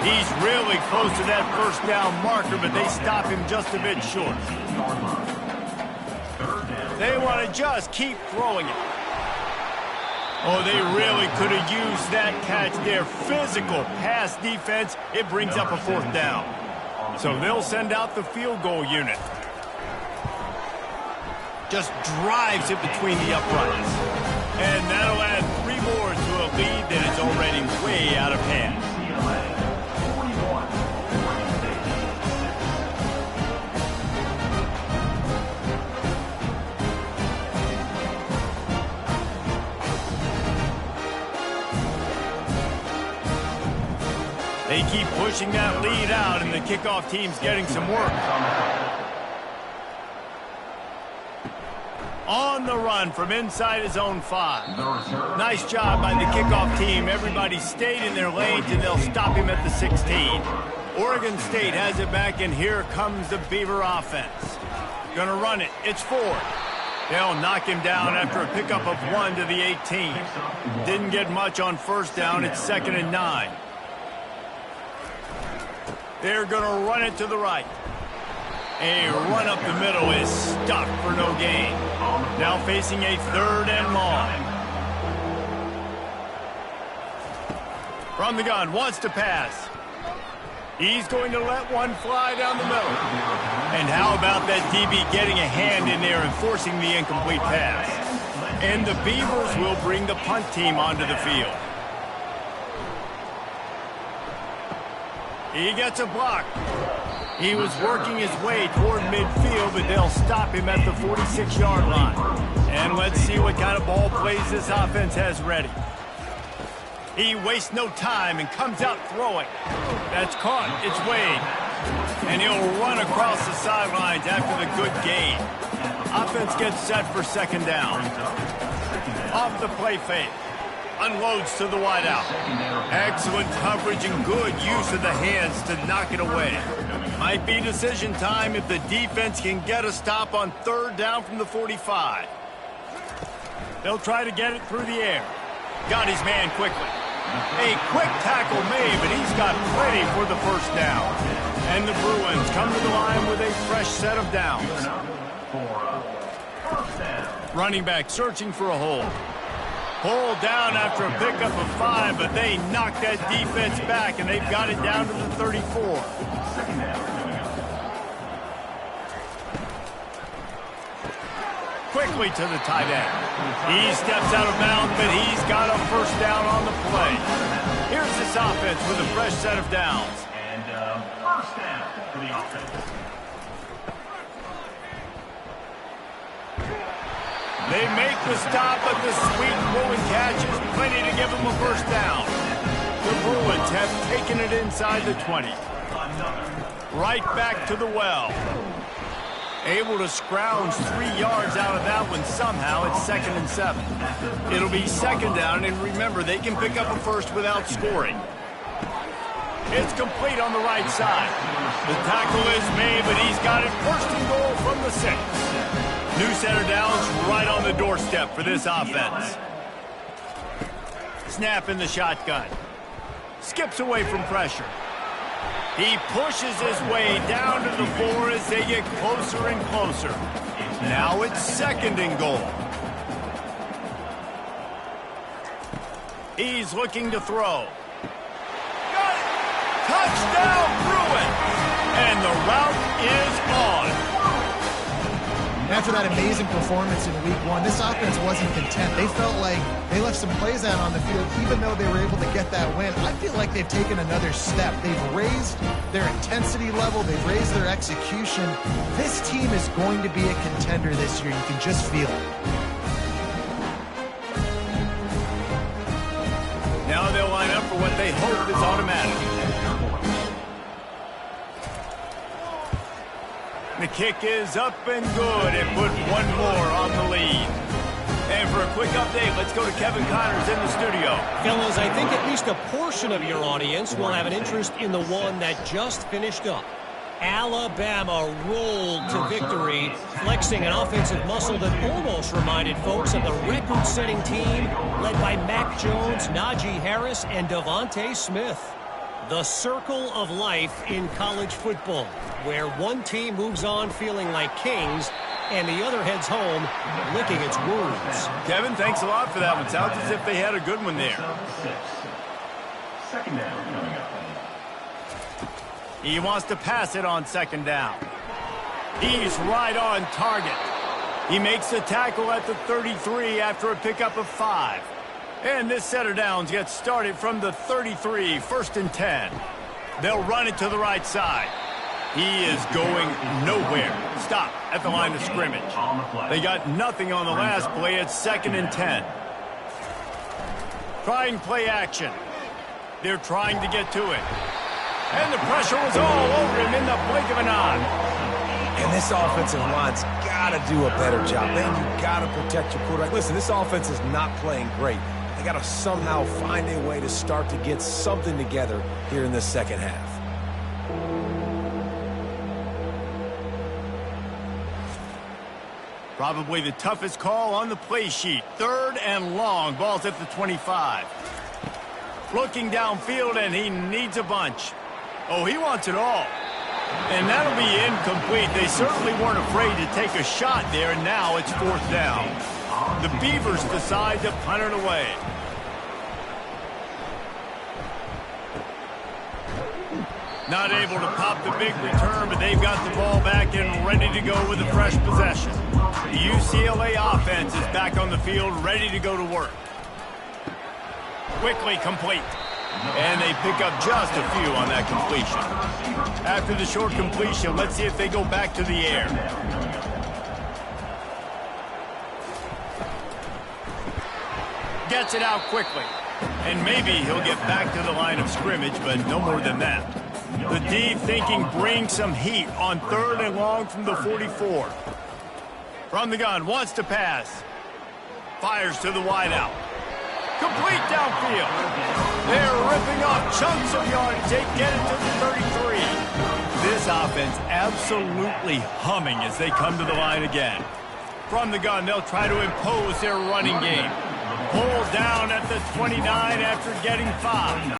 He's really close to that 1st down marker, but they stop him just a bit short. They want to just keep throwing it. Oh, they really could have used that catch there. Physical pass defense. It brings up a 4th down. So they'll send out the field goal unit. Just drives it between the uprights. And that'll add 3 more to a lead that is already way out of hand. They keep pushing that lead out, and the kickoff team's getting some work. On the run from inside his own 5. Nice job by the kickoff team. Everybody stayed in their lanes, and they'll stop him at the 16. Oregon State has it back, and here comes the Beaver offense. Gonna run it. It's 4. They'll knock him down after a pickup of 1 to the 18. Didn't get much on first down. It's 2nd and 9. They're gonna run it to the right. A run up the middle is stopped for no gain. Now facing a 3rd and long. From the gun, wants to pass. He's going to let one fly down the middle. And how about that DB getting a hand in there and forcing the incomplete pass? And the Beavers will bring the punt team onto the field. He gets a block. He was working his way toward midfield, but they'll stop him at the 46-yard line. And let's see what kind of ball plays this offense has ready. He wastes no time and comes out throwing. That's caught. It's Wade. And he'll run across the sidelines after the good gain. Offense gets set for 2nd down. Off the play fake. Unloads to the wideout. Excellent coverage and good use of the hands to knock it away. Might be decision time if the defense can get a stop on 3rd down from the 45. They'll try to get it through the air. Got his man quickly. A quick tackle made, but he's got plenty for the 1st down. And the Bruins come to the line with a fresh set of downs. Running back searching for a hole. Pulled down after a pickup of 5, but they knocked that defense back, and they've got it down to the 34. Quickly to the tight end. He steps out of bounds, but he's got a 1st down on the play. Here's this offense with a fresh set of downs. And 1st down for the offense. They make the stop, but the sweet Bruin catch is plenty to give them a 1st down. The Bruins have taken it inside the 20. Right back to the well. Able to scrounge 3 yards out of that one somehow. It's 2nd and 7. It'll be 2nd down, and remember, they can pick up a 1st without scoring. It's complete on the right side. The tackle is made, but he's got it 1st and goal from the 6. New center downs right on the doorstep for this offense. Snap in the shotgun. Skips away from pressure. He pushes his way down to the 4 as they get closer and closer. Now it's 2nd and goal. He's looking to throw. Got it! Touchdown, Bruin! And the route is on. After that amazing performance in Week 1, this offense wasn't content. They felt like they left some plays out on the field, even though they were able to get that win. I feel like they've taken another step. They've raised their intensity level. They've raised their execution. This team is going to be a contender this year. You can just feel it. Now they'll line up for what they hope is automatic. The kick is up and good and put 1 more on the lead. And for a quick update, let's go to Kevin Connors in the studio. Fellas, I think at least a portion of your audience will have an interest in the one that just finished up. Alabama rolled to victory, flexing an offensive muscle that almost reminded folks of the record-setting team led by Mac Jones, Najee Harris, and Devontae Smith. The circle of life in college football, where one team moves on feeling like kings and the other heads home licking its wounds. Kevin, thanks a lot for that one. Sounds as if they had a good one there. 2nd down coming up. He wants to pass it on 2nd down. He's right on target. He makes the tackle at the 33 after a pickup of 5. And this set of downs gets started from the 33, 1st and 10. They'll run it to the right side. He is going nowhere. Stop at the line of scrimmage. They got nothing on the last play. It's 2nd and 10. Trying play action. They're trying to get to it. And the pressure was all over him in the blink of an eye. And this offensive line's got to do a better job. Man, you got to protect your quarterback. Listen, this offense is not playing great. They got to somehow find a way to start to get something together here in this second half. Probably the toughest call on the play sheet. 3rd and long. Ball's at the 25. Looking downfield, and he needs a bunch. Oh, he wants it all. And that'll be incomplete. They certainly weren't afraid to take a shot there, and now it's 4th down. The Beavers decide to punt it away. Not able to pop the big return, but they've got the ball back and ready to go with a fresh possession. The UCLA offense is back on the field, ready to go to work. Quickly complete. And they pick up just a few on that completion. After the short completion, let's see if they go back to the air. Gets it out quickly. And maybe he'll get back to the line of scrimmage, but no more than that. The D thinking bring some heat on 3rd and long from the 44. From the gun, wants to pass. Fires to the wideout. Complete downfield. They're ripping off chunks of yardage. They get it to the 33. This offense absolutely humming as they come to the line again. From the gun, they'll try to impose their running game. Pulled down at the 29 after getting 5.